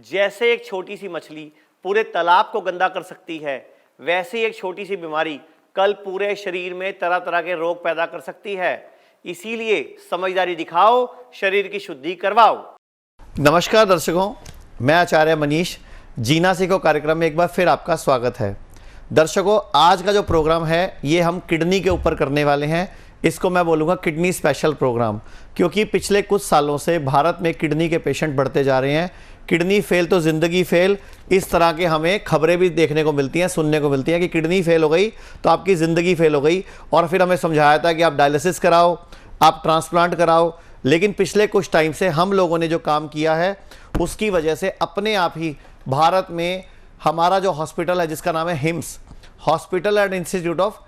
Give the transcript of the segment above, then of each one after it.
जैसे एक छोटी सी मछली पूरे तालाब को गंदा कर सकती है, वैसे ही एक छोटी सी बीमारी कल पूरे शरीर में तरह तरह के रोग पैदा कर सकती है। इसीलिए समझदारी दिखाओ, शरीर की शुद्धि करवाओ। नमस्कार दर्शकों, मैं आचार्य मनीष जीना सीखो कार्यक्रम में एक बार फिर आपका स्वागत है। दर्शकों, आज का जो प्रोग्राम है ये हम किडनी के ऊपर करने वाले हैं। इसको मैं बोलूँगा किडनी स्पेशल प्रोग्राम, क्योंकि पिछले कुछ सालों से भारत में किडनी के पेशेंट बढ़ते जा रहे हैं। किडनी फेल तो ज़िंदगी फेल, इस तरह के हमें खबरें भी देखने को मिलती हैं, सुनने को मिलती हैं कि किडनी फेल हो गई तो आपकी ज़िंदगी फेल हो गई। और फिर हमें समझाया था कि आप डायलिसिस कराओ, आप ट्रांसप्लांट कराओ। लेकिन पिछले कुछ टाइम से हम लोगों ने जो काम किया है उसकी वजह से अपने आप ही भारत में हमारा जो हॉस्पिटल है जिसका नाम है hymns, hospital and institute of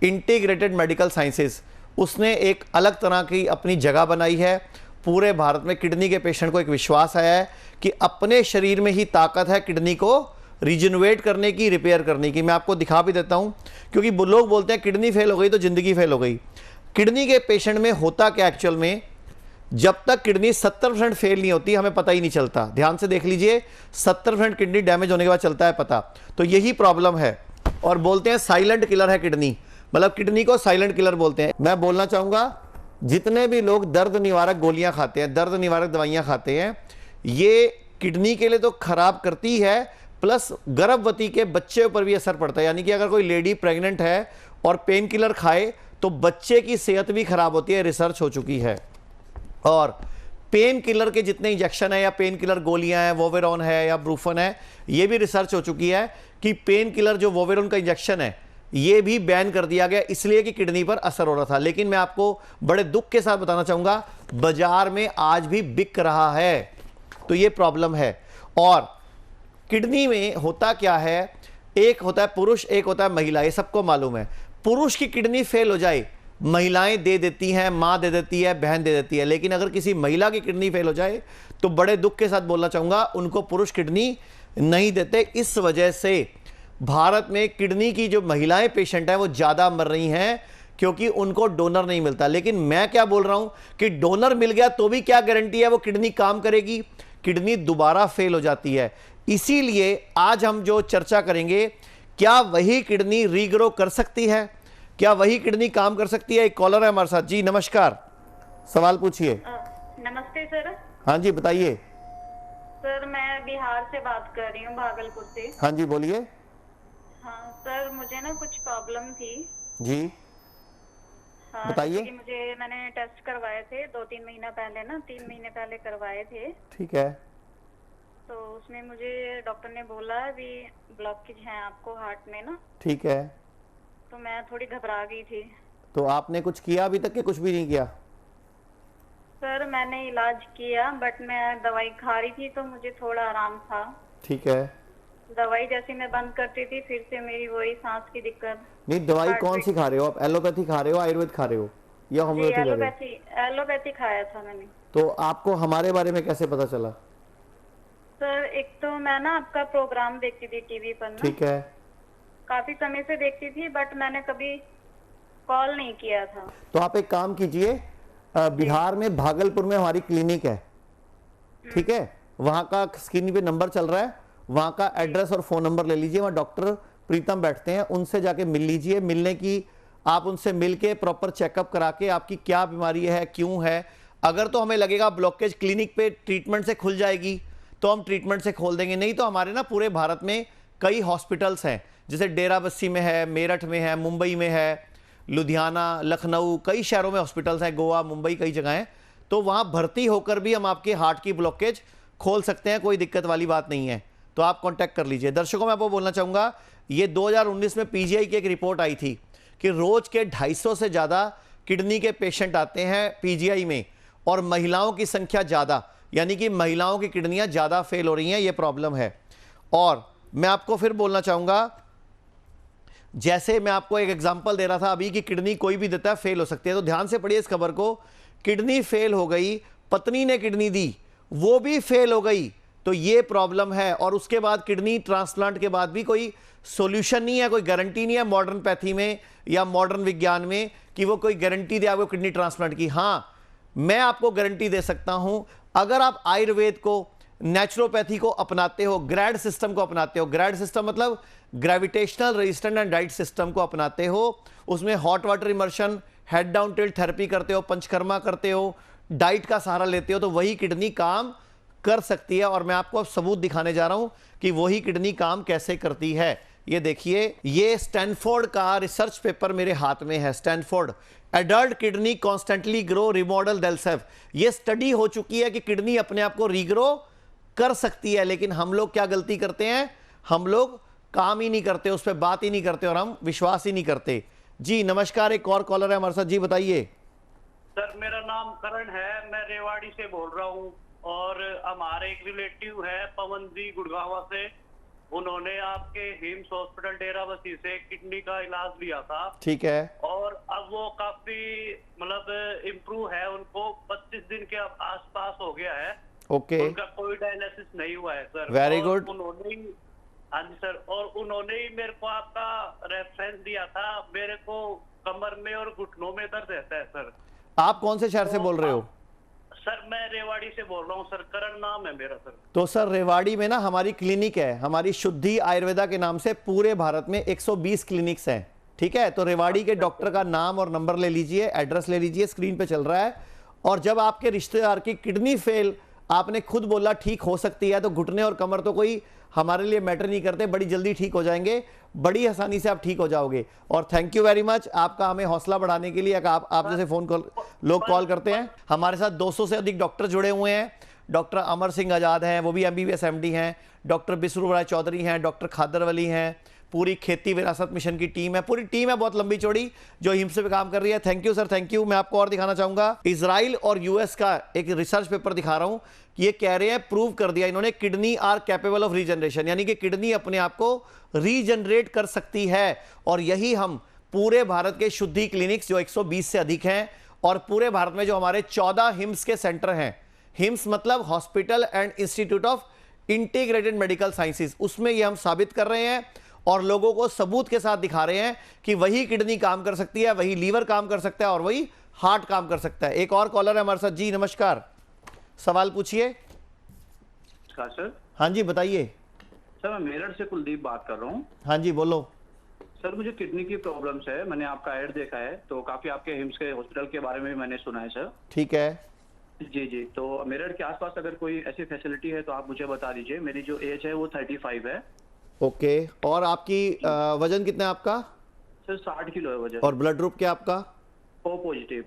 integrated medical sciences, उसने एक अलग तरह की अपनी जगह बनाई है। पूरे भारत में किडनी के पेशेंट को एक विश्वास आया है कि अपने शरीर में ही ताकत है किडनी को रिजनरेट करने की, रिपेयर करने की। मैं आपको दिखा भी देता हूं, क्योंकि लोग बोलते हैं किडनी फेल हो गई तो ज़िंदगी फेल हो गई। किडनी के पेशेंट में होता क्या एक्चुअल में, जब तक किडनी 70% फेल नहीं होती हमें पता ही नहीं चलता। ध्यान से देख लीजिए, 70% किडनी डैमेज होने के बाद चलता है पता। तो यही प्रॉब्लम है और बोलते हैं साइलेंट किलर है किडनी, मतलब किडनी को साइलेंट किलर बोलते हैं। मैं बोलना चाहूँगा, जितने भी लोग दर्द निवारक गोलियां खाते हैं, दर्द निवारक दवाइयां खाते हैं, ये किडनी के लिए तो खराब करती है, प्लस गर्भवती के बच्चे पर भी असर पड़ता है। यानी कि अगर कोई लेडी प्रेग्नेंट है और पेन किलर खाए तो बच्चे की सेहत भी खराब होती है, रिसर्च हो चुकी है। और पेन किलर के जितने इंजेक्शन है या पेन किलर गोलियां हैं, वोवेरॉन है या ब्रूफन है, ये भी रिसर्च हो चुकी है कि पेन किलर जो वोवेरॉन का इंजेक्शन है ये भी बैन कर दिया गया, इसलिए कि किडनी पर असर हो रहा था। लेकिन मैं आपको बड़े दुख के साथ बताना चाहूंगा, बाजार में आज भी बिक रहा है। तो ये प्रॉब्लम है। और किडनी में होता क्या है, एक होता है पुरुष, एक होता है महिला, ये सबको मालूम है। पुरुष की किडनी फेल हो जाए, महिलाएं दे देती हैं, मां दे देती है, बहन दे देती है। लेकिन अगर किसी महिला की किडनी फेल हो जाए तो बड़े दुख के साथ बोलना चाहूंगा, उनको पुरुष किडनी नहीं देते। इस वजह से भारत में किडनी की जो महिलाएं पेशेंट हैं वो ज़्यादा मर रही हैं, क्योंकि उनको डोनर नहीं मिलता। लेकिन मैं क्या बोल रहा हूं कि डोनर मिल गया तो भी क्या गारंटी है वो किडनी काम करेगी? किडनी दोबारा फेल हो जाती है। इसीलिए आज हम जो चर्चा करेंगे, क्या वही किडनी रीग्रो कर सकती है, क्या वही किडनी काम कर सकती है? एक कॉलर है हमारे साथ। जी नमस्कार, सवाल पूछिए। नमस्ते सर। हाँ जी बताइए। सर मैं बिहार से बात कर रही हूँ, भागलपुर से। हाँ जी बोलिए। हाँ सर, मुझे ना कुछ प्रॉब्लम थी। जी हाँ बताइए। मैंने टेस्ट करवाए थे 2-3 महीना पहले ना, 3 महीने पहले करवाए थे। ठीक है। तो उसमें मुझे डॉक्टर ने बोला भी ब्लॉकेज है आपको हार्ट में ना। ठीक है। तो मैं थोड़ी घबरा गई थी। तो आपने कुछ किया अभी तक कि कुछ भी नहीं किया? सर मैंने इलाज किया, बट मैं दवाई खा रही थी तो मुझे थोड़ा आराम था। ठीक है। दवाई जैसे मैं बंद करती थी फिर से मेरी वही सांस की दिक्कत। नहीं, दवाई कौन सी खा रहे हो आप? एलोपैथी खा रहे हो, आयुर्वेद खा रहे हो या होम्योपैथी? एलोपैथी खाया था मैंने। तो आपको हमारे बारे में कैसे पता चला? सर एक तो मैं ना आपका प्रोग्राम देखती थी टीवी पर ना। ठीक है। काफी समय से देखती थी, बट मैंने कभी कॉल नहीं किया था। तो आप एक काम कीजिए, बिहार में भागलपुर में हमारी क्लिनिक है, ठीक है, वहां का स्क्रीन पे नंबर चल रहा है, वहां का एड्रेस और फोन नंबर ले लीजिए। वहां डॉक्टर प्रीतम बैठते हैं, उनसे जाके मिल लीजिए। मिलने की आप उनसे मिलके प्रॉपर चेकअप करा के आपकी क्या बीमारी है, क्यों है। अगर तो हमें लगेगा ब्लॉकेज क्लिनिक पे ट्रीटमेंट से खुल जाएगी तो हम ट्रीटमेंट से खोल देंगे। नहीं तो हमारे ना पूरे भारत में कई हॉस्पिटल्स हैं, जैसे डेराबस्सी में है, मेरठ में है, मुंबई में है, लुधियाना, लखनऊ, कई शहरों में हॉस्पिटल्स हैं, गोवा, मुंबई, कई जगह हैं। तो वहाँ भर्ती होकर भी हम आपके हार्ट की ब्लॉकेज खोल सकते हैं, कोई दिक्कत वाली बात नहीं है। तो आप कांटेक्ट कर लीजिए। दर्शकों मैं आपको बोलना चाहूँगा, ये 2019 में पीजीआई की एक रिपोर्ट आई थी कि रोज़ के 250 से ज़्यादा किडनी के पेशेंट आते हैं पीजीआई में, और महिलाओं की संख्या ज़्यादा, यानी कि महिलाओं की किडनियाँ ज़्यादा फेल हो रही हैं, ये प्रॉब्लम है। और मैं आपको फिर बोलना चाहूँगा, जैसे मैं आपको एक एग्जांपल दे रहा था अभी कि किडनी कोई भी देता है फेल हो सकती है, तो ध्यान से पढ़िए इस खबर को। किडनी फेल हो गई, पत्नी ने किडनी दी, वो भी फेल हो गई, तो ये प्रॉब्लम है। और उसके बाद किडनी ट्रांसप्लांट के बाद भी कोई सॉल्यूशन नहीं है, कोई गारंटी नहीं है मॉडर्न पैथी में या मॉडर्न विज्ञान में कि वो कोई गारंटी दे आपको किडनी ट्रांसप्लांट की। हाँ, मैं आपको गारंटी दे सकता हूं, अगर आप आयुर्वेद को नेचुरोपैथी को अपनाते हो, ग्रैड सिस्टम को अपनाते हो, ग्रैड सिस्टम मतलब gravitational resistant and diet system को अपनाते हो, उसमें hot water immersion, head down tilt therapy करते हो, पंचकर्मा करते हो, डाइट का सहारा लेते हो, तो वही किडनी काम कर सकती है। और मैं आपको अब सबूत दिखाने जा रहा हूं कि वही किडनी काम कैसे करती है। ये देखिए, ये स्टैनफोर्ड का रिसर्च पेपर मेरे हाथ में है। Stanford adult kidney constantly grow remodel देलसेफ। ये स्टडी हो चुकी है कि किडनी अपने आप को रीग्रो कर सकती है, लेकिन हम लोग क्या गलती करते हैं, हम लोग काम ही नहीं करते, उस पर बात ही नहीं करते और हम विश्वास ही नहीं करते। जी नमस्कार, एक और कॉलर है हमारे साथ। जी बताइए। सर मेरा नाम करण है, मैं रेवाड़ी से बोल रहा हूँ और हमारे एक रिलेटिव है पवन जी गुड़गावा से, उन्होंने आपके हिम्स हॉस्पिटल डेराबस्सी से किडनी का इलाज लिया था। ठीक है। और अब वो काफी मतलब इम्प्रूव है, उनको 25 दिन के आसपास हो गया है। ओके। उनका कोई डायलिसिस नहीं हुआ है सर। Very good. उन्होंने ही, हाँ जी सर, और उन्होंने ही मेरे को आपका रेफरेंस दिया था। मेरे को कमर में और घुटनों में दर्द रहता है सर। आप कौन से शहर से बोल रहे हो? सर मैं रेवाड़ी से बोल रहा हूँ सर, करण नाम है मेरा सर। तो सर रेवाड़ी में ना हमारी क्लिनिक है, हमारी शुद्धि आयुर्वेदा के नाम से पूरे भारत में 120 क्लिनिक्स हैं। ठीक है, तो रेवाड़ी के डॉक्टर का नाम और नंबर ले लीजिए, एड्रेस ले लीजिए, स्क्रीन पे चल रहा है। और जब आपके रिश्तेदार की किडनी फेल, आपने खुद बोला ठीक हो सकती है, तो घुटने और कमर तो कोई हमारे लिए मैटर नहीं करते, बड़ी जल्दी ठीक हो जाएंगे, बड़ी आसानी से आप ठीक हो जाओगे। और थैंक यू वेरी मच आपका हमें हौसला बढ़ाने के लिए। आप जैसे फोन कॉल लोग कॉल करते हैं। हमारे साथ 200 से अधिक डॉक्टर जुड़े हुए हैं। डॉक्टर अमर सिंह आजाद हैं, वो भी MBBS MD हैं। डॉक्टर बिसरू राय चौधरी हैं, डॉक्टर खादरवली हैं, पूरी खेती विरासत मिशन की टीम है, पूरी टीम है बहुत लंबी चौड़ी जो हिम्स पे काम कर रही है। Thank you sir, thank you. मैं आपको और दिखाना चाहूंगा, इजराइल और US का एक रिसर्च पेपर दिखा रहा हूं। ये कह रहे हैं, प्रूव कर दिया इन्होंने, kidney are capable of regeneration, यानी कि किडनी अपने आप को रीजनरेट कर सकती है। और यही हम पूरे भारत के शुद्धि क्लिनिक्स जो 120 से अधिक हैं, और पूरे भारत में जो हमारे 14 हिम्स के सेंटर हैं, हिम्स मतलब hospital and institute of integrated medical sciences, उसमें ये हम साबित कर रहे हैं और लोगों को सबूत के साथ दिखा रहे हैं कि वही किडनी काम कर सकती है, वही लीवर काम कर सकता है और वही हार्ट काम कर सकता है। एक और कॉलर है हमारे साथ। जी नमस्कार, सवाल पूछिए। सर हाँ जी बताइए। सर मैं मेरठ से कुलदीप बात कर रहा हूँ। हाँ जी बोलो। सर मुझे किडनी की प्रॉब्लम्स है, मैंने आपका ऐड देखा है, तो काफी आपके हिम्स के हॉस्पिटल के बारे में भी मैंने सुना है सर। ठीक है। जी जी, तो मेरठ के आसपास अगर कोई ऐसी फैसिलिटी है तो आप मुझे बता दीजिए। मेरी जो एज है वो 35 है। ओके। और आपकी वजन कितना है आपका? सर 60 किलो है वजन। और ब्लड ग्रुप क्या आपका? O positive.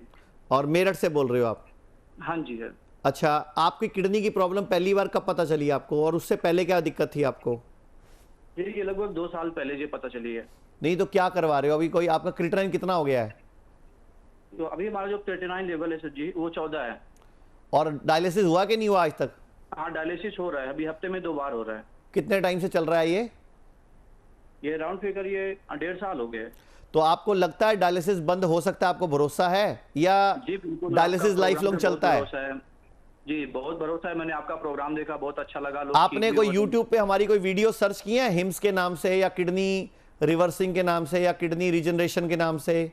और मेरठ से बोल रहे हो आप? हाँ जी सर। अच्छा, आपकी किडनी की प्रॉब्लम पहली बार कब पता चली आपको, और उससे पहले क्या दिक्कत थी आपको? ये लगभग 2 साल पहले ये पता चली है। नहीं तो क्या करवा रहे हो अभी? कोई आपका क्रिएटिनिन कितना हो गया है? तो अभी हमारा जो क्रिएटिनिन लेवल है सर जी वो 14 है। और डायलिसिस हुआ कि नहीं हुआ आज तक? हाँ डायलिसिस हो रहा है, अभी हफ्ते में 2 बार हो रहा है। कितने टाइम से चल रहा है ये राउंड फिगर ये 1.5 साल हो गए। तो आपको लगता है डायलिसिस बंद हो सकता है? आपको भरोसा है या डायलिसिस लाइफ लॉन्ग चलता है? जी बहुत भरोसा है, मैंने आपका प्रोग्राम देखा, बहुत अच्छा लगा। आपने कोई YouTube पे हमारी कोई वीडियो सर्च की है हिम्स के नाम से या किडनी रिवर्सिंग के नाम से या किडनी रीजनरेशन के नाम से?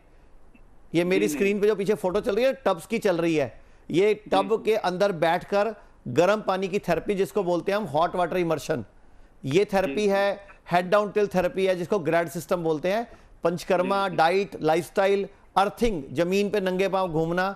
ये मेरी स्क्रीन पे जो पीछे फोटो चल रही है टब्स की चल रही है, ये टब के अंदर बैठकर गर्म पानी की थेरेपी जिसको बोलते हैं हम हॉट वाटर इमर्शन, ये थेरेपी है। हेड डाउन टिल थेरेपी है जिसको ग्रैड सिस्टम बोलते हैं। पंचकर्मा, डाइट, लाइफस्टाइल, अर्थिंग, जमीन पे नंगे पांव घूमना,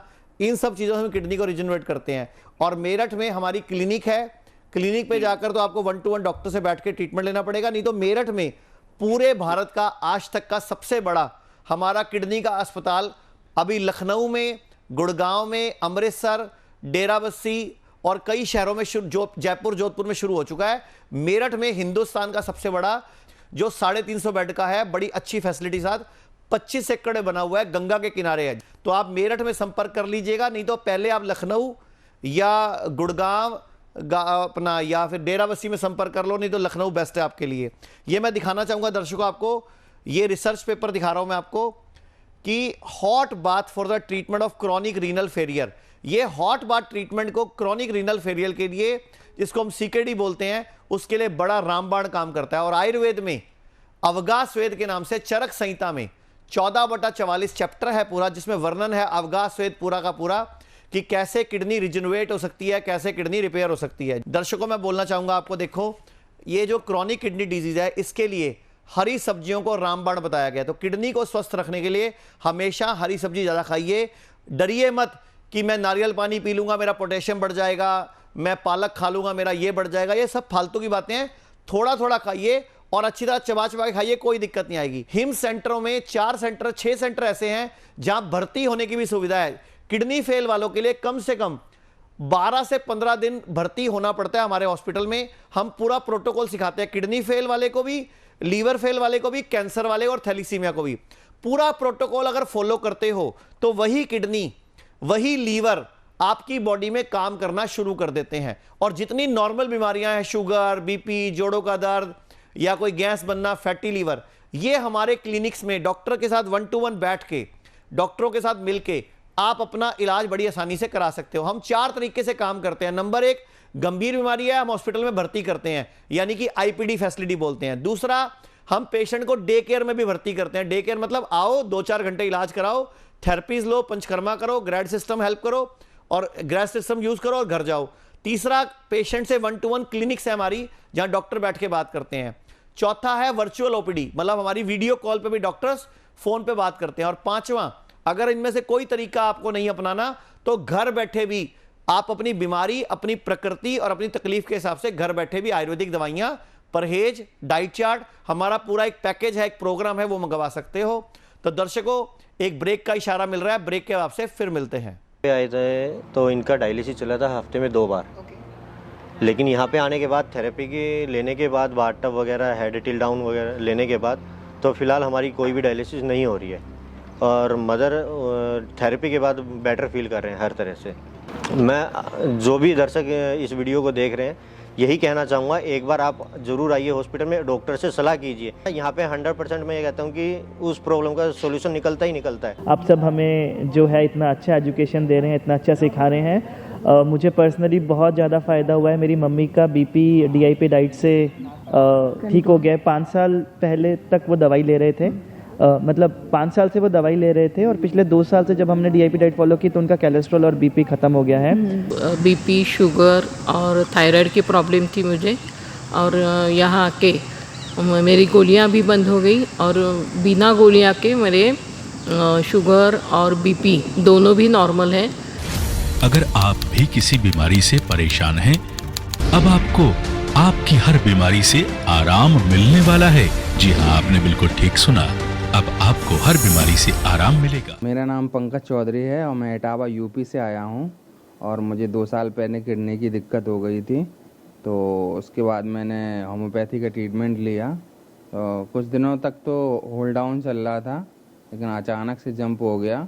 इन सब चीजों से हम किडनी को रिजनरेट करते हैं। और मेरठ में हमारी क्लिनिक है, क्लिनिक पे जाकर तो आपको 1-to-1 डॉक्टर से बैठ के ट्रीटमेंट लेना पड़ेगा, नहीं तो मेरठ में पूरे भारत का आज तक का सबसे बड़ा हमारा किडनी का अस्पताल अभी लखनऊ में, गुड़गांव में, अमृतसर, डेराबस्सी और कई शहरों में जयपुर, जोधपुर में शुरू हो चुका है। मेरठ में हिंदुस्तान का सबसे बड़ा जो 350 बेड का है, बड़ी अच्छी फैसिलिटी साथ 25 एकड़ में बना हुआ है, गंगा के किनारे है। तो आप मेरठ में संपर्क कर लीजिएगा, नहीं तो पहले आप लखनऊ या गुड़गांव अपना या फिर डेराबस्सी में संपर्क कर लो, नहीं तो लखनऊ बेस्ट है आपके लिए। ये मैं दिखाना चाहूंगा दर्शकों आपको, ये रिसर्च पेपर दिखा रहा हूं मैं आपको कि hot bath for the treatment of chronic renal failure. ये हॉट बाथ ट्रीटमेंट को क्रॉनिक रीनल फेलियर के लिए, जिसको हम CKD बोलते हैं, उसके लिए बड़ा रामबाण काम करता है। और आयुर्वेद में अवगास वेद के नाम से चरक संहिता में 14/44 चैप्टर है पूरा, जिसमें वर्णन है अवगास वेद पूरा का पूरा कि कैसे किडनी रिजनरेट हो सकती है, कैसे किडनी रिपेयर हो सकती है। दर्शकों मैं बोलना चाहूंगा आपको, देखो ये जो क्रॉनिक किडनी डिजीज है इसके लिए हरी सब्जियों को रामबाण बताया गया। तो किडनी को स्वस्थ रखने के लिए हमेशा हरी सब्जी ज़्यादा खाइए। डरिए मत कि मैं नारियल पानी पी लूंगा मेरा पोटेशियम बढ़ जाएगा, मैं पालक खा लूंगा मेरा ये बढ़ जाएगा, ये सब फालतू की बातें हैं। थोड़ा थोड़ा खाइए और अच्छी तरह चबा चबा के खाइए, कोई दिक्कत नहीं आएगी। हिम्स सेंटरों में 4 सेंटर 6 सेंटर ऐसे हैं जहां भर्ती होने की भी सुविधा है। किडनी फेल वालों के लिए कम से कम 12 से 15 दिन भर्ती होना पड़ता है हमारे हॉस्पिटल में। हम पूरा प्रोटोकॉल सिखाते हैं, किडनी फेल वाले को भी, लीवर फेल वाले को भी, कैंसर वाले और थैलीसीमिया को भी। पूरा प्रोटोकॉल अगर फॉलो करते हो तो वही किडनी वही लीवर आपकी बॉडी में काम करना शुरू कर देते हैं। और जितनी नॉर्मल बीमारियां हैं, शुगर, बीपी, जोड़ों का दर्द या कोई गैस बनना, फैटी लीवर, ये हमारे क्लिनिक्स में डॉक्टर के साथ 1 to 1 बैठ के, डॉक्टरों के साथ मिलके आप अपना इलाज बड़ी आसानी से करा सकते हो। हम 4 तरीके से काम करते हैं। नंबर 1, गंभीर बीमारी है हम हॉस्पिटल में भर्ती करते हैं, यानी कि आईपीडी फैसिलिटी बोलते हैं। दूसरा, हम पेशेंट को डे केयर में भी भर्ती करते हैं। डे केयर मतलब आओ 2-4 घंटे इलाज कराओ, थेरेपीज लो, पंचकर्मा करो, ग्रेड सिस्टम हेल्प करो और ग्रेड सिस्टम यूज करो और घर जाओ। तीसरा, पेशेंट से 1 to 1 क्लिनिक्स है हमारी जहां डॉक्टर बैठ के बात करते हैं। चौथा है वर्चुअल ओपीडी, मतलब हमारी वीडियो कॉल पे भी डॉक्टर्स फोन पे बात करते हैं। और पांचवा, अगर इनमें से कोई तरीका आपको नहीं अपनाना तो घर बैठे भी आप अपनी बीमारी, अपनी प्रकृति और अपनी तकलीफ के हिसाब से घर बैठे भी आयुर्वेदिक दवाइयां, परहेज, डाइट चार्ट, हमारा पूरा एक पैकेज है, एक प्रोग्राम है, वो मंगवा सकते हो। तो दर्शकों, एक ब्रेक का इशारा मिल रहा है, ब्रेक के बाद से फिर मिलते हैं। आए थे तो इनका डायलिसिस चला था हफ्ते में 2 बार। लेकिन यहाँ पे आने के बाद थेरेपी के लेने के बाद, बाथ टब वगैरह, हेड टिल डाउन वगैरह लेने के बाद तो फिलहाल हमारी कोई भी डायलिसिस नहीं हो रही है और मदर थेरेपी के बाद बेटर फील कर रहे हैं हर तरह से। मैं जो भी दर्शक इस वीडियो को देख रहे हैं यही कहना चाहूँगा, एक बार आप ज़रूर आइए हॉस्पिटल में, डॉक्टर से सलाह कीजिए। यहाँ पे 100% मैं ये कहता हूँ कि उस प्रॉब्लम का सोल्यूशन निकलता ही निकलता है। आप सब हमें जो है इतना अच्छा एजुकेशन दे रहे हैं, इतना अच्छा सिखा रहे हैं। मुझे पर्सनली बहुत ज़्यादा फ़ायदा हुआ है। मेरी मम्मी का बीपी DIP डाइट से ठीक हो गया। 5 साल पहले तक वो दवाई ले रहे थे, मतलब 5 साल से वो दवाई ले रहे थे और पिछले 2 साल से जब हमने DIP डाइट फॉलो की तो उनका कोलेस्ट्रॉल और BP ख़त्म हो गया है। BP, शुगर और थायराइड की प्रॉब्लम थी मुझे, और यहाँ आके मेरी गोलियाँ भी बंद हो गई और बिना गोलियाँ के मेरे शुगर और BP दोनों भी नॉर्मल हैं। अगर आप भी किसी बीमारी से परेशान हैं, अब आपको आपकी हर बीमारी से आराम मिलने वाला है। जी हाँ, आपने बिल्कुल ठीक सुना, अब आपको हर बीमारी से आराम मिलेगा। मेरा नाम पंकज चौधरी है और मैं इटावा UP से आया हूँ और मुझे 2 साल पहले किडनी की दिक्कत हो गई थी, तो उसके बाद मैंने होम्योपैथी का ट्रीटमेंट लिया। तो कुछ दिनों तक तो होल्ड डाउन चल रहा था, लेकिन अचानक से जंप हो गया,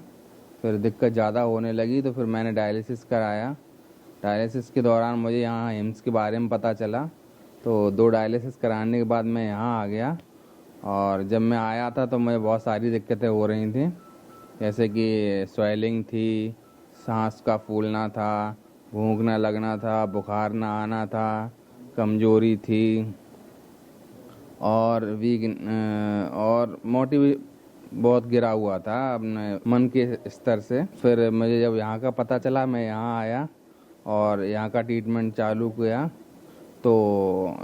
फिर दिक्कत ज़्यादा होने लगी तो फिर मैंने डायलिसिस कराया। डायलिसिस के दौरान मुझे यहाँ हिम्स के बारे में पता चला, तो 2 डायलिसिस कराने के बाद मैं यहाँ आ गया। और जब मैं आया था तो मुझे बहुत सारी दिक्कतें हो रही थी, जैसे कि स्वेलिंग थी, सांस का फूलना था, भूख ना लगना था, बुखार ना आना था, कमजोरी थी और और मोटिव बहुत गिरा हुआ था अपने मन के स्तर से। फिर मुझे जब यहाँ का पता चला, मैं यहाँ आया और यहाँ का ट्रीटमेंट चालू किया, तो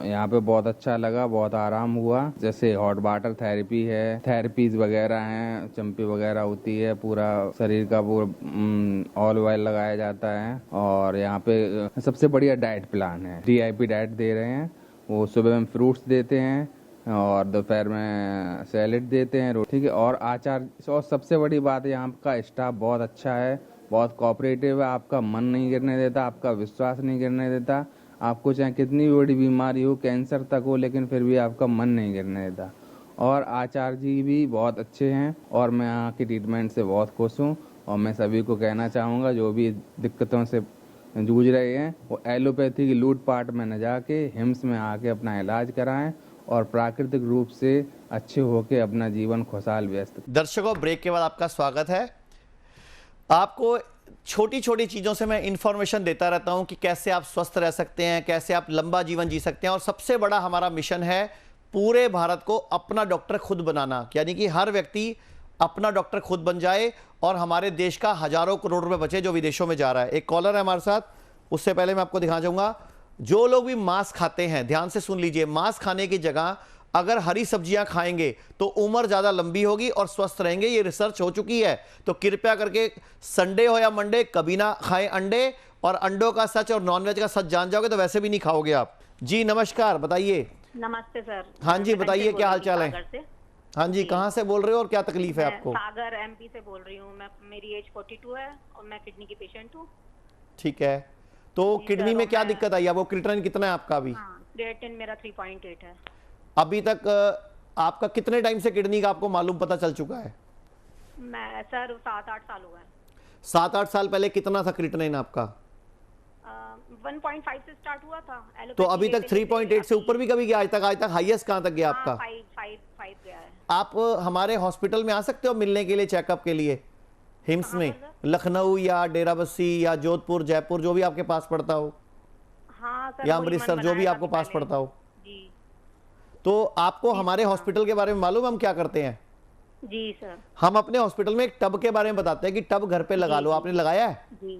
यहाँ पे बहुत अच्छा लगा, बहुत आराम हुआ। जैसे हॉट वाटर थेरेपी है, थेरेपीज वगैरह हैं, चंपी वगैरह होती है, पूरा शरीर का पूरा ऑल ऑयल लगाया जाता है। और यहाँ पे सबसे बढ़िया डाइट प्लान है, DIP डाइट दे रहे हैं। वो सुबह में फ्रूट्स देते हैं और दोपहर में सैलेड देते हैं, ठीक है, और आचार। और सबसे बड़ी बात, यहाँ का स्टाफ बहुत अच्छा है, बहुत कोऑपरेटिव है, आपका मन नहीं गिरने देता, आपका विश्वास नहीं गिरने देता। आपको चाहे कितनी भी बड़ी बीमारी हो, कैंसर तक हो, लेकिन फिर भी आपका मन नहीं गिरने देता। और आचार्य जी भी बहुत अच्छे हैं और मैं यहाँ की ट्रीटमेंट से बहुत खुश हूँ। और मैं सभी को कहना चाहूँगा जो भी दिक्कतों से जूझ रहे हैं वो एलोपैथी की लूटपाट में न जाके हिम्स में आके अपना इलाज कराएं और प्राकृतिक रूप से अच्छे होके अपना जीवन खुशहाल व्यस्त। दर्शकों, ब्रेक के बाद आपका स्वागत है। आपको छोटी छोटी चीज़ों से मैं इंफॉर्मेशन देता रहता हूं कि कैसे आप स्वस्थ रह सकते हैं, कैसे आप लंबा जीवन जी सकते हैं। और सबसे बड़ा हमारा मिशन है पूरे भारत को अपना डॉक्टर खुद बनाना, यानी कि हर व्यक्ति अपना डॉक्टर खुद बन जाए और हमारे देश का हजारों करोड़ रुपए बचे जो विदेशों में जा रहा है। एक कॉलर है हमारे साथ, उससे पहले मैं आपको दिखा जाऊंगा। जो लोग भी मांस खाते हैं, ध्यान से सुन लीजिए, मांस खाने की जगह अगर हरी सब्जियां खाएंगे तो उम्र ज्यादा लंबी होगी और स्वस्थ रहेंगे। ये रिसर्च हो चुकी है। तो कृपया करके संडे हो या मंडे कभी ना खाएं अंडे, और अंडों का सच और नॉनवेज का सच जान जाओगे तो वैसे भी नहीं खाओगे आप। जी नमस्कार, बताइए। नमस्ते सर। हाँ जी बताइए, क्या हाल चाल है? सागर से। हाँ जी, कहाँ से बोल रहे हो और क्या तकलीफ है आपको? सागर एमपी से बोल रही हूँ मैं। मेरी एज 42 है और मैं किडनी की पेशेंट हूँ। ठीक है, तो जी किडनी सर, में क्या मैं- दिक्कत आई? आपको क्रिएटिनिन कितना है आपका अभी? क्रिएटिनिन मेरा 3.8 है। अभी तक आपका कितने टाइम से किडनी का आपको मालूम पता चल चुका है? मैं सर 7-8 साल हुआ है। 7-8 साल पहले कितना था क्रिएटिनिन आपका? 1.5 से स्टार्ट हुआ था। तो अभी तक 3.8 से ऊपर भी कभी गया? आज तक हाईएस्ट कहाँ तक गया आपका? 5 गया है। आप हमारे हॉस्पिटल में आ सकते हो मिलने के लिए, चेकअप के लिए, हिम्स में, लखनऊ या डेराबस्सी या जोधपुर, जयपुर, जो भी आपके पास पड़ता हो, हाँ सर, या वही मन अमृतसर, जो भी बनाया आपको था पास पहले। पड़ता हो। जी तो आपको हमारे हॉस्पिटल के बारे में मालूम है हम क्या करते हैं? जी सर। हम अपने हॉस्पिटल में एक टब के बारे में बताते हैं कि टब घर पे लगा लो। आपने लगाया है? जी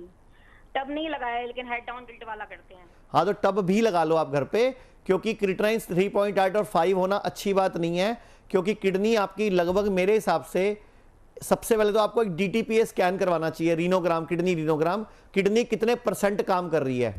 टब नहीं लगाया है, लेकिन हेड डाउन टिल्ट वाला करते हैं। हाँ, तो टब भी लगा लो आप घर पे, क्योंकि क्रिएटिनिन 3.8 और 5 होना अच्छी बात नहीं है, क्योंकि किडनी आपकी लगभग मेरे हिसाब से सबसे पहले तो आपको एक DTPA स्कैन करवाना चाहिए, रीनोग्राम, किडनी रीनोग्राम, किडनी कितने % काम कर रही है।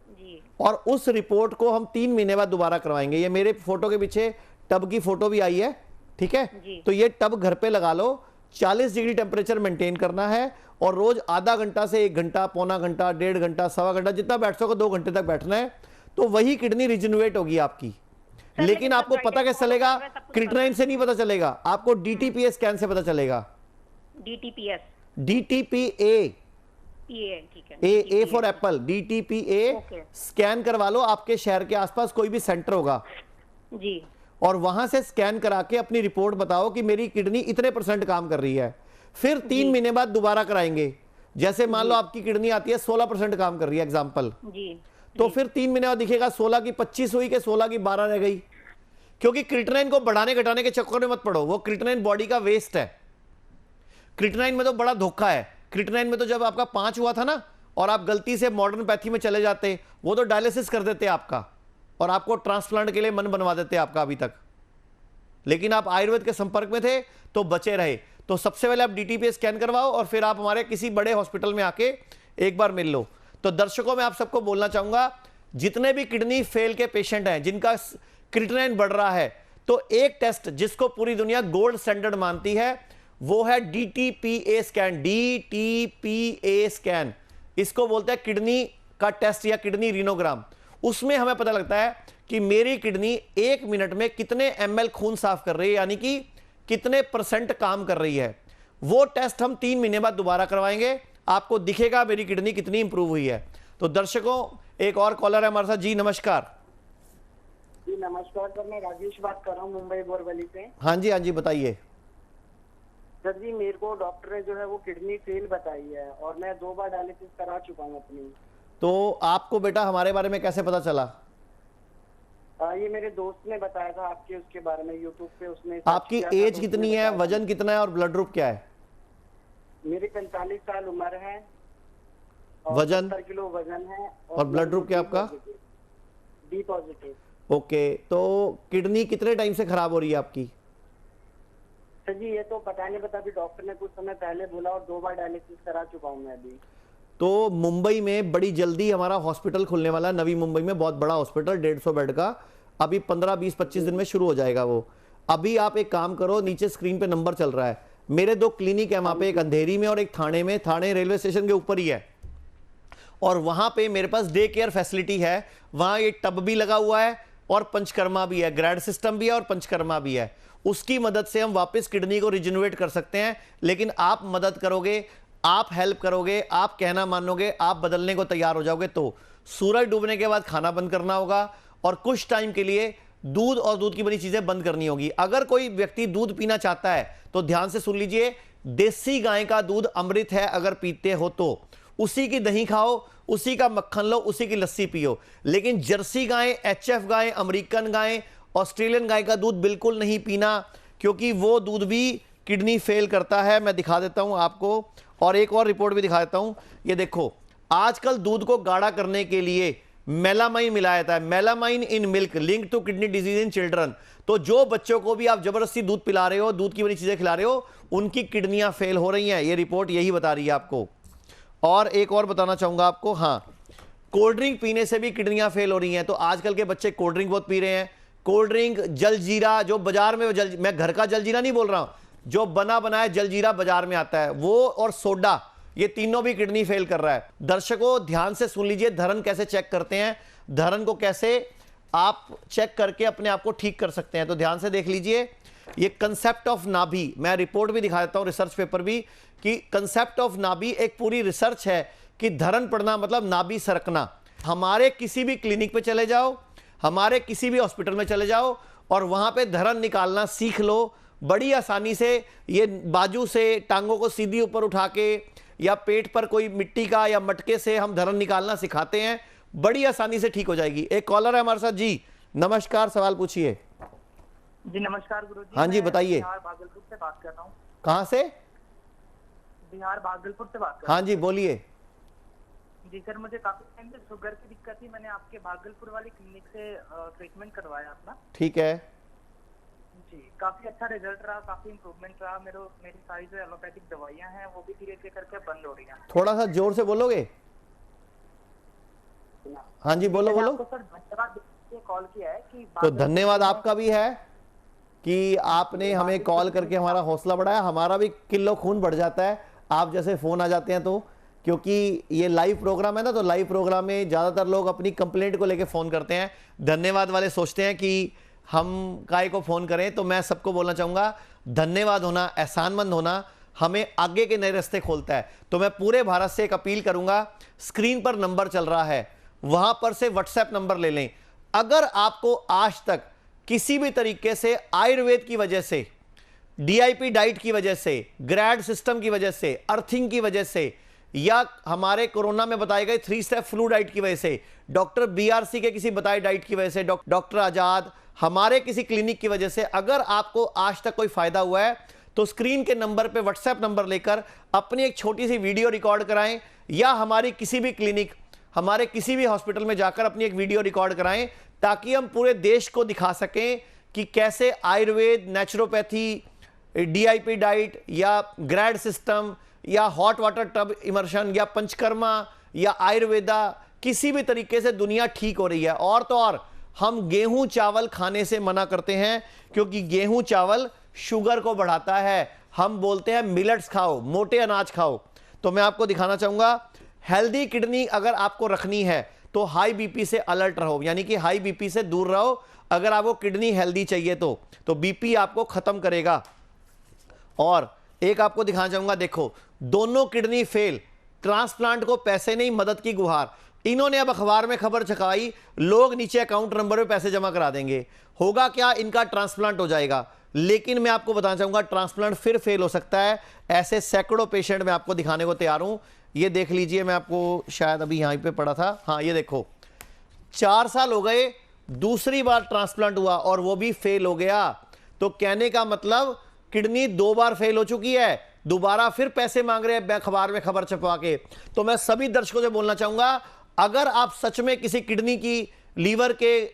जी और उस रिपोर्ट को हम 3 महीने बाद दोबारा करवाएंगे। ये मेरे फोटो के पीछे टब की फोटो भी आई है, ठीक है? जी। तो ये टब घर पे लगा लो, 40 डिग्री टेम्परेचर मेंटेन करना है, और रोज आधा घंटा से 1 घंटा, पौना घंटा, 1.5 घंटा, सवा घंटा, जितना बैठ सको 2 घंटे तक बैठना है। तो वही किडनी रिजनरेट होगी आपकी। लेकिन आपको पता कैसे चलेगा? क्रिएटिनिन से नहीं पता चलेगा, आपको DTPA स्कैन से पता चलेगा। DTPS DTPA, ठीक है। A for Apple, DTPA okay. Scan करवा लो। आपके शहर के आसपास कोई भी सेंटर होगा, जी और वहां से स्कैन करा के अपनी रिपोर्ट बताओ कि मेरी किडनी इतने % काम कर रही है। फिर 3 महीने बाद दोबारा कराएंगे। जैसे मान लो आपकी किडनी आती है 16% काम कर रही है, एग्जाम्पल, जी तो फिर 3 महीने बाद दिखेगा 16 की 25 हुई कि 16 की 12 रह गई। क्योंकि क्रिएटिनिन को बढ़ाने घटाने के चक्कर में मत पड़ो, वो क्रिएटिनिन बॉडी का वेस्ट है। क्रिएटिनिन में तो बड़ा धोखा है। क्रिएटिनिन में तो जब आपका 5 हुआ था ना, और आप गलती से मॉडर्न पैथी में चले जाते, वो तो डायलिसिस कर देते आपका, और आपको ट्रांसप्लांट के लिए मन बनवा देते आपका अभी तक। लेकिन आप आयुर्वेद के संपर्क में थे तो बचे रहे। तो सबसे पहले आप DTPA स्कैन करवाओ, और फिर आप हमारे किसी बड़े हॉस्पिटल में आके एक बार मिल लो। तो दर्शकों, मैं आप सबको बोलना चाहूंगा, जितने भी किडनी फेल के पेशेंट हैं जिनका क्रिएटिनिन बढ़ रहा है, तो एक टेस्ट जिसको पूरी दुनिया गोल्ड स्टैंडर्ड मानती है वो है DTPA स्कैन। DTPA स्कैन, इसको बोलते हैं किडनी का टेस्ट या किडनी रीनोग्राम। उसमें हमें पता लगता है कि मेरी किडनी 1 मिनट में कितने ml खून साफ कर रही है, यानी कि कितने % काम कर रही है। वो टेस्ट हम 3 महीने बाद दोबारा करवाएंगे, आपको दिखेगा मेरी किडनी कितनी इंप्रूव हुई है। तो दर्शकों, एक और कॉलर है हमारे साथ। जी नमस्कार। जी नमस्कार सर, मैं राजेश बात कर रहा हूँ मुंबई बोरवली से। हाँ जी बताइए। सर जी, मेरे को डॉक्टर ने जो है वो किडनी फेल बताई है, और मैं 2 बार डायलिसिस करा चुका हूँ अपनी। तो आपको बेटा हमारे बारे में कैसे पता चला? ये मेरे दोस्त ने बताया था आपके उसके बारे में, यूट्यूब पे उसने। आपकी एज कितनी है, वजन कितना है, और ब्लड ग्रुप क्या है? मेरी 45 साल उम्र है, वजन? 70 किलो वजन है, और ब्लड ग्रुप क्या आपका? B positive. ओके, तो किडनी कितने टाइम से खराब हो रही है आपकी? सर जी, ये तो पता नहीं, अभी डॉक्टर ने कुछ समय पहले बोला, और 2 बार डायलिसिस करा चुका हूँ मैं अभी। तो मुंबई में बड़ी जल्दी हमारा हॉस्पिटल खुलने वाला है, नवी मुंबई में, बहुत बड़ा हॉस्पिटल, 150 बेड का। अभी 15, 20, 25 दिन में शुरू हो जाएगा वो। अभी आप एक काम करो, नीचे स्क्रीन पे नंबर चल रहा है, मेरे 2 क्लिनिक है वहां पे, एक अंधेरी में और एक थाने में। थाने रेलवे स्टेशन के ऊपर ही है, और वहां पे मेरे पास डे केयर फैसिलिटी है। वहां ये टब भी लगा हुआ है, और पंचकर्मा भी है, ग्रैड सिस्टम भी है, और पंचकर्मा भी है। उसकी मदद से हम वापस किडनी को रिजनरेट कर सकते हैं। लेकिन आप मदद करोगे, आप हेल्प करोगे, आप कहना मानोगे, आप बदलने को तैयार हो जाओगे। तो सूरज डूबने के बाद खाना बंद करना होगा, और कुछ टाइम के लिए दूध और दूध की बनी चीजें बंद करनी होगी। अगर कोई व्यक्ति दूध पीना चाहता है तो ध्यान से सुन लीजिए, देसी गाय का दूध अमृत है। अगर पीते हो तो उसी की दही खाओ, उसी का मक्खन लो, उसी की लस्सी पियो। लेकिन जर्सी गाय, HF गाय, अमेरिकन गाय, ऑस्ट्रेलियन गाय का दूध बिल्कुल नहीं पीना, क्योंकि वो दूध भी किडनी फेल करता है। मैं दिखा देता हूं आपको, और एक और रिपोर्ट भी दिखा देता हूं। ये देखो, आजकल दूध को गाढ़ा करने के लिए मेलामाइन मिलाया जाता है। Melamine in milk link to kidney disease in children. तो जो बच्चों को भी आप जबरदस्ती दूध पिला रहे हो, दूध की बनी चीजें खिला रहे हो, उनकी किडनियां फेल हो रही हैं। ये रिपोर्ट यही बता रही है आपको। और एक और बताना चाहूंगा आपको, हाँ, कोल्ड ड्रिंक पीने से भी किडनियां फेल हो रही हैं। तो आजकल के बच्चे कोल्ड ड्रिंक बहुत पी रहे हैं। कोल्ड ड्रिंक, जलजीरा, जो बाजार में मैं घर का जलजीरा नहीं बोल रहा हूं, जो बना बनाया जलजीरा बाजार में आता है वो, और सोडा, ये तीनों भी किडनी फेल कर रहा है। दर्शकों ध्यान से सुन लीजिए, धरण कैसे चेक करते हैं, धरण को कैसे आप चेक करके अपने आप को ठीक कर सकते हैं। तो ध्यान से देख लीजिए, ये कंसेप्ट ऑफ नाभि, मैं रिपोर्ट भी दिखा देता हूं, रिसर्च पेपर भी, कि कंसेप्ट ऑफ नाभि एक पूरी रिसर्च है कि धरण पड़ना मतलब नाभि सरकना। हमारे किसी भी क्लिनिक पे चले जाओ, हमारे किसी भी हॉस्पिटल में चले जाओ और वहां पे धरण निकालना सीख लो। बड़ी आसानी से, ये बाजू से टांगों को सीधी ऊपर उठा के या पेट पर कोई मिट्टी का या मटके से हम धरण निकालना सिखाते हैं, बड़ी आसानी से ठीक हो जाएगी। एक कॉलर है हमारे साथ जी, नमस्कार, सवाल पूछिए। जी नमस्कार गुरुजी। हाँ जी, बताइए। बिहार भागलपुर से बात कर रहा हूँ। कहाँ से? बिहार भागलपुर से बात कर रहा हूँ। हाँ जी, बोलिए। जी सर, मुझे काफी टाइम से शुगर की दिक्कत थी। मैंने आपके भागलपुर वाली क्लिनिक से ट्रीटमेंट करवाया अपना। ठीक है जी, काफी अच्छा रिजल्ट रहा, काफी इम्प्रूवमेंट रहा। मेरी सारी जो एलोपैथिक दवाइयाँ हैं वो भी धीरे धीरे करके बंद हो रही हैं। थोड़ा सा जोर से बोलोगे? हाँ जी, बोलो बोलो। सर धन्यवाद, कॉल किया है कि तो धन्यवाद आपका भी है कि आपने हमें कॉल करके हमारा हौसला बढ़ाया। हमारा भी किलो खून बढ़ जाता है आप जैसे फोन आ जाते हैं तो, क्योंकि ये लाइव प्रोग्राम है ना, तो लाइव प्रोग्राम में ज़्यादातर लोग अपनी कंप्लेंट को लेके फ़ोन करते हैं। धन्यवाद वाले सोचते हैं कि हम काय को फ़ोन करें। तो मैं सबको बोलना चाहूँगा, धन्यवाद होना, एहसानमंद होना हमें आगे के नए रास्ते खोलता है। तो मैं पूरे भारत से एक अपील करूँगा, स्क्रीन पर नंबर चल रहा है, वहाँ पर से व्हाट्सएप नंबर ले लें। अगर आपको आज तक किसी भी तरीके से आयुर्वेद की वजह से, डीआईपी डाइट की वजह से, ग्रैड सिस्टम की वजह से, अर्थिंग की वजह से, या हमारे कोरोना में बताए गए 3 स्टेप फ्लू डाइट की वजह से, डॉक्टर बीआरसी के किसी बताए डाइट की वजह से, डॉक्टर आजाद, हमारे किसी क्लिनिक की वजह से अगर आपको आज तक कोई फायदा हुआ है, तो स्क्रीन के नंबर पे व्हाट्सएप नंबर लेकर अपनी एक छोटी सी वीडियो रिकॉर्ड कराएं, या हमारी किसी भी क्लिनिक, हमारे किसी भी हॉस्पिटल में जाकर अपनी एक वीडियो रिकॉर्ड कराएं, ताकि हम पूरे देश को दिखा सकें कि कैसे आयुर्वेद, नेचुरोपैथी, डीआईपी डाइट या ग्रैड सिस्टम या हॉट वाटर टब इमर्शन या पंचकर्मा या आयुर्वेदा, किसी भी तरीके से दुनिया ठीक हो रही है। और तो और हम गेहूं चावल खाने से मना करते हैं, क्योंकि गेहूं चावल शुगर को बढ़ाता है। हम बोलते हैं मिलेट्स खाओ, मोटे अनाज खाओ। तो मैं आपको दिखाना चाहूंगा, हेल्दी किडनी अगर आपको रखनी है तो हाई बीपी से अलर्ट रहो, यानी कि हाई बीपी से दूर रहो। अगर आपको किडनी हेल्दी चाहिए तो बीपी आपको खत्म करेगा। और एक आपको दिखाना चाहूंगा, देखो दोनों किडनी फेल, ट्रांसप्लांट को पैसे नहीं, मदद की गुहार। इन्होंने अब अखबार में खबर छकाई, लोग नीचे अकाउंट नंबर पे पैसे जमा करा देंगे। होगा क्या, इनका ट्रांसप्लांट हो जाएगा। लेकिन मैं आपको बताना चाहूंगा, ट्रांसप्लांट फिर फेल हो सकता है। ऐसे सैकड़ों पेशेंट मैं आपको दिखाने को तैयार हूं। ये देख लीजिए, मैं आपको शायद अभी यहीं पे पढ़ा था, हाँ ये देखो, 4 साल हो गए, दूसरी बार ट्रांसप्लांट हुआ और वो भी फेल हो गया। तो कहने का मतलब किडनी 2 बार फेल हो चुकी है, दोबारा फिर पैसे मांग रहे हैं अखबार में खबर छपवा के। तो मैं सभी दर्शकों से बोलना चाहूंगा, अगर आप सच में किसी किडनी की, लीवर के,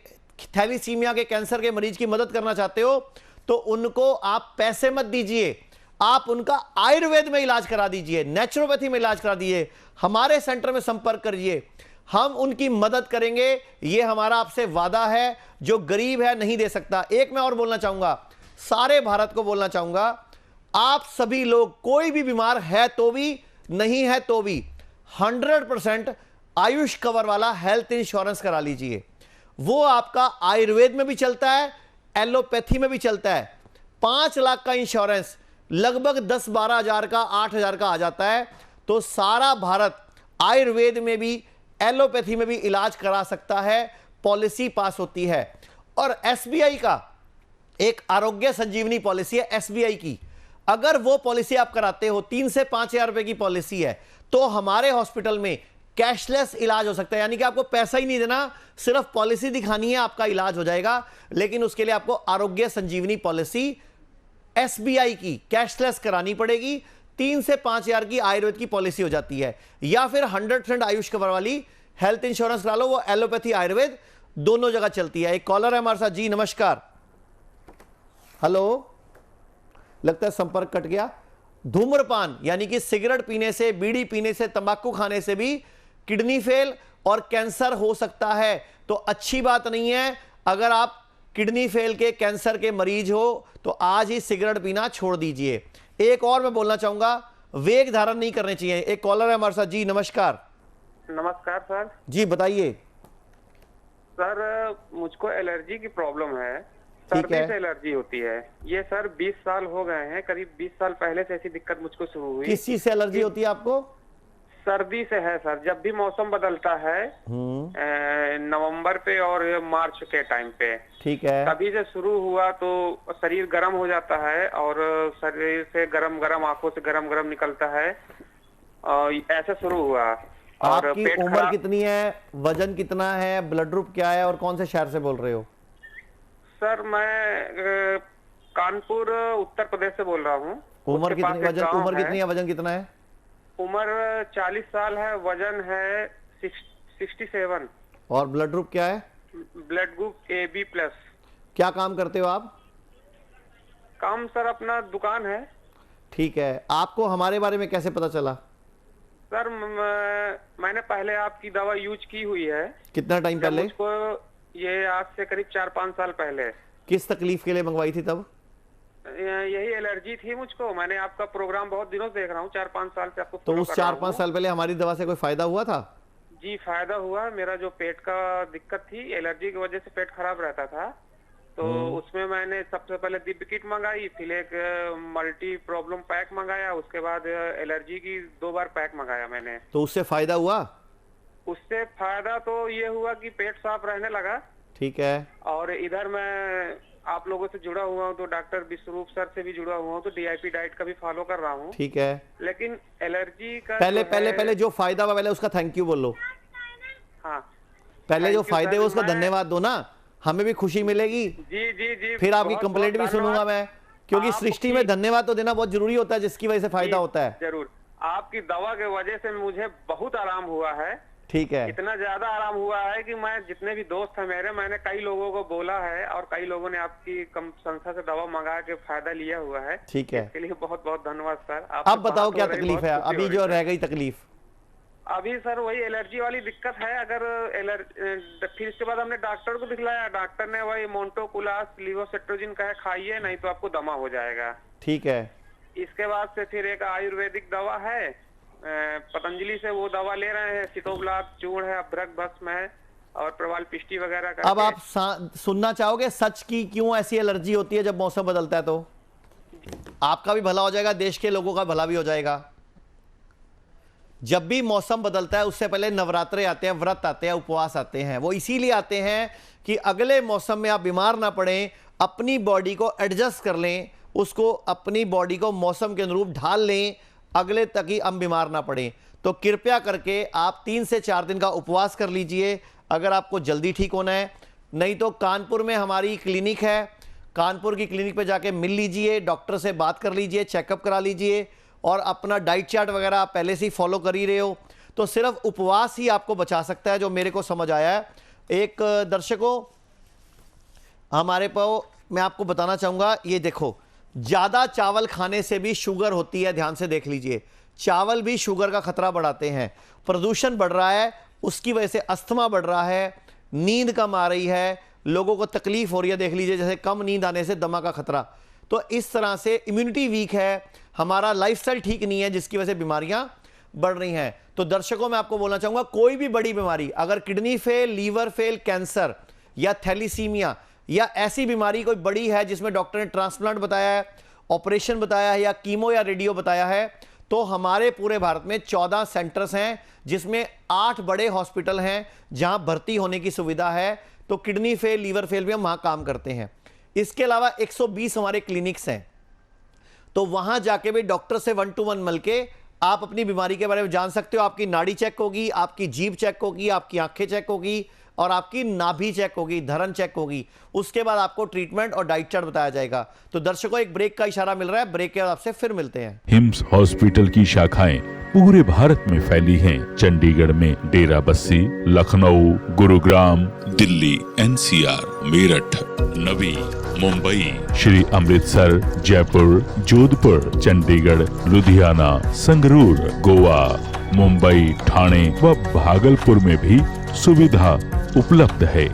थैलीसीमिया के, कैंसर के मरीज की मदद करना चाहते हो, तो उनको आप पैसे मत दीजिए, आप उनका आयुर्वेद में इलाज करा दीजिए, नेचुरोपैथी में इलाज करा दीजिए, हमारे सेंटर में संपर्क करिए, हम उनकी मदद करेंगे। ये हमारा आपसे वादा है। जो गरीब है नहीं दे सकता। एक मैं और बोलना चाहूंगा, सारे भारत को बोलना चाहूंगा, आप सभी लोग, कोई भी बीमार है तो भी, नहीं है तो भी, 100% आयुष कवर वाला हेल्थ इंश्योरेंस करा लीजिए। वो आपका आयुर्वेद में भी चलता है, एलोपैथी में भी चलता है। 5 लाख का इंश्योरेंस लगभग 10-12 हज़ार का, 8 हज़ार का आ जाता है। तो सारा भारत आयुर्वेद में भी, एलोपैथी में भी इलाज करा सकता है, पॉलिसी पास होती है। और एसबीआई का एक आरोग्य संजीवनी पॉलिसी है, एसबीआई की, अगर वो पॉलिसी आप कराते हो, 3 से 5 हज़ार रुपए की पॉलिसी है, तो हमारे हॉस्पिटल में कैशलेस इलाज हो सकता है। यानी कि आपको पैसा ही नहीं देना, सिर्फ पॉलिसी दिखानी है, आपका इलाज हो जाएगा। लेकिन उसके लिए आपको आरोग्य संजीवनी पॉलिसी SBI की कैशलेस करानी पड़ेगी, 3 से 5 हजार की आयुर्वेद की पॉलिसी हो जाती है, या फिर 100% आयुष कवर वाली हेल्थ इंश्योरेंस करा लो, वो एलोपैथी आयुर्वेद दोनों जगह चलती है। एक कॉलर है हमारे साथ जी, नमस्कार। हेलो, लगता है संपर्क कट गया। धूम्रपान यानी कि सिगरेट पीने से, बीड़ी पीने से, तंबाकू खाने से भी किडनी फेल और कैंसर हो सकता है। तो अच्छी बात नहीं है। अगर आप किडनी फेल के, कैंसर के मरीज हो तो आज ही सिगरेट पीना छोड़ दीजिए। एक और मैं बोलना चाहूंगा, वेग धारण नहीं करने चाहिए। एक कॉलर है हमारे साथ जी, नमस्कार। नमस्कार सर। जी बताइए। सर मुझको एलर्जी की प्रॉब्लम है, ठीक सर्दी है। से एलर्जी होती है। ये सर 20 साल हो गए हैं, करीब 20 साल पहले से ऐसी दिक्कत मुझको शुरू हुई। किस चीज से एलर्जी होती है आपको? सर्दी से है सर, जब भी मौसम बदलता है नवंबर पे और मार्च के टाइम पे, ठीक है, तभी से शुरू हुआ तो शरीर गर्म हो जाता है और शरीर से गरम गरम, आंखों से गरम गरम निकलता है, और ऐसे शुरू हुआ। और आपकी पेट उम्र खराब। कितनी है, वजन कितना है, ब्लड ग्रुप क्या है और कौन से शहर से बोल रहे हो? सर मैं कानपुर उत्तर प्रदेश से बोल रहा हूँ। उम्र उसके पास कितनी, एक गांव उम्र कितनी है, वजन कितना है? उम्र 40 साल है, वजन है 67। और ब्लड ग्रुप क्या है? Blood group AB+। क्या काम करते हो आप? काम सर अपना दुकान है। ठीक है, आपको हमारे बारे में कैसे पता चला? सर मैंने पहले आपकी दवा यूज की हुई है। कितना टाइम जब पहले? मुझको ये आज से करीब 4-5 साल पहले। किस तकलीफ के लिए मंगवाई थी तब? यही एलर्जी थी मुझको। मैंने आपका प्रोग्राम बहुत दिनों से देख रहा हूँ, 4-5 साल से आपको तो follow उस कर रहा 4-5 हूँ। साल पहले हमारी दवा से कोई फायदा हुआ था? जी फायदा हुआ। मेरा जो पेट का दिक्कत थी, एलर्जी की वजह से पेट खराब रहता था, तो उसमें मैंने सबसे पहले दिव्य किट मंगाई, फिर एक मल्टी प्रॉब्लम पैक मंगाया, उसके बाद एलर्जी की 2 बार पैक मंगाया मैंने। तो उससे फायदा हुआ? उससे फायदा तो ये हुआ कि पेट साफ रहने लगा। ठीक है। और इधर मैं आप लोगों से जुड़ा हुआ हूँ, तो डॉक्टर विश्वरूप सर से भी जुड़ा हुआ हूँ, तो DIP डाइट का भी फॉलो कर रहा हूँ। ठीक है। लेकिन एलर्जी का पहले जो पहले है- पहले जो फायदा हुआ, पहले उसका थैंक यू बोलो। हाँ पहले जो Thank you, फायदे sir, हुए उसका मैं- धन्यवाद दो ना, हमें भी खुशी मिलेगी। जी जी जी। फिर आपकी बहुत- कंप्लेंट भी बहुत सुनूंगा धन्यवाद। मैं, क्योंकि सृष्टि में धन्यवाद तो देना बहुत जरूरी होता है, जिसकी वजह से फायदा जी, होता है। जरूर। आपकी दवा के वजह से मुझे बहुत आराम हुआ है। ठीक है। इतना ज्यादा आराम हुआ है कि मैं, जितने भी दोस्त हैं मेरे, मैंने कई लोगों को बोला है और कई लोगों ने आपकी संस्था से दवा मंगा के फायदा लिया हुआ है। ठीक है। इसके लिए बहुत बहुत धन्यवाद सर। अब बताओ क्या तकलीफ है अभी जो रह गई तकलीफ? अभी सर वही एलर्जी वाली दिक्कत है। अगर फिर इसके बाद हमने डॉक्टर को दिखलाया, डॉक्टर ने वही मोन्टोकुलास लिवोसेट्रोजिन कहा खाइए, नहीं तो आपको दमा हो जाएगा। ठीक है। इसके बाद से फिर एक आयुर्वेदिक दवा है, पतंजलि से वो दवा ले रहे हैं। सितोब्लास्ट चूर्ण है, अभ्रक भस्म है और प्रवाल पिष्टी वगैरह का। अब आप सुनना चाहोगे सच की क्यों ऐसी एलर्जी होती है जब मौसम बदलता है? तो आपका भी भला हो जाएगा, देश के लोगों का भला भी हो जाएगा। जब भी मौसम बदलता है उससे पहले नवरात्रे आते हैं, व्रत आते हैं, उपवास आते हैं। वो इसीलिए आते हैं कि अगले मौसम में आप बीमार ना पड़ें, अपनी बॉडी को एडजस्ट कर लें, उसको अपनी बॉडी को मौसम के अनुरूप ढाल लें, अगले तक ही हम बीमार ना पड़ें। तो कृपया करके आप 3 से 4 दिन का उपवास कर लीजिए अगर आपको जल्दी ठीक होना है। नहीं तो कानपुर में हमारी क्लिनिक है, कानपुर की क्लिनिक पे जाके मिल लीजिए, डॉक्टर से बात कर लीजिए, चेकअप करा लीजिए, और अपना डाइट चार्ट वगैरह आप पहले से ही फॉलो कर ही रहे हो। तो सिर्फ उपवास ही आपको बचा सकता है, जो मेरे को समझ आया है। एक दर्शकों, हमारे पास मैं आपको बताना चाहूँगा, ये देखो, ज़्यादा चावल खाने से भी शुगर होती है। ध्यान से देख लीजिए, चावल भी शुगर का खतरा बढ़ाते हैं। प्रदूषण बढ़ रहा है, उसकी वजह से अस्थमा बढ़ रहा है, नींद कम आ रही है, लोगों को तकलीफ हो रही है। देख लीजिए, जैसे कम नींद आने से दमा का खतरा। तो इस तरह से इम्यूनिटी वीक है, हमारा लाइफस्टाइल ठीक नहीं है, जिसकी वजह से बीमारियां बढ़ रही हैं। तो दर्शकों, मैं आपको बोलना चाहूंगा, कोई भी बड़ी बीमारी, अगर kidney fail, liver fail, cancer या थैलीसीमिया या ऐसी बीमारी कोई बड़ी है जिसमें डॉक्टर ने ट्रांसप्लांट बताया है, ऑपरेशन बताया है, या कीमो या रेडियो बताया है, तो हमारे पूरे भारत में 14 सेंटर्स हैं, जिसमें 8 बड़े हॉस्पिटल हैं जहां भर्ती होने की सुविधा है। तो किडनी फेल, लीवर फेल भी हम वहां काम करते हैं। इसके अलावा 120 हमारे क्लिनिक्स हैं, तो वहां जाके भी डॉक्टर से 1 to 1 मिल के आप अपनी बीमारी के बारे में जान सकते हो। आपकी नाड़ी चेक होगी, आपकी जीभ चेक होगी, आपकी आंखें चेक होगी, और आपकी नाभि चेक होगी, धरण चेक होगी। उसके बाद आपको ट्रीटमेंट और डाइट चार्ट बताया जाएगा। तो दर्शकों, एक ब्रेक का इशारा मिल रहा है, ब्रेक के बाद आपसे फिर मिलते हैं। हिम्स हॉस्पिटल की शाखाएं पूरे भारत में फैली हैं। चंडीगढ़ में डेरा बस्सी, लखनऊ, गुरुग्राम, दिल्ली, NCR, मेरठ, नवी, मुंबई, श्री अमृतसर, जयपुर, जोधपुर, चंडीगढ़, लुधियाना, संगरूर, गोवा, मुंबई, ठाणे व भागलपुर में भी सुविधा उपलब्ध है।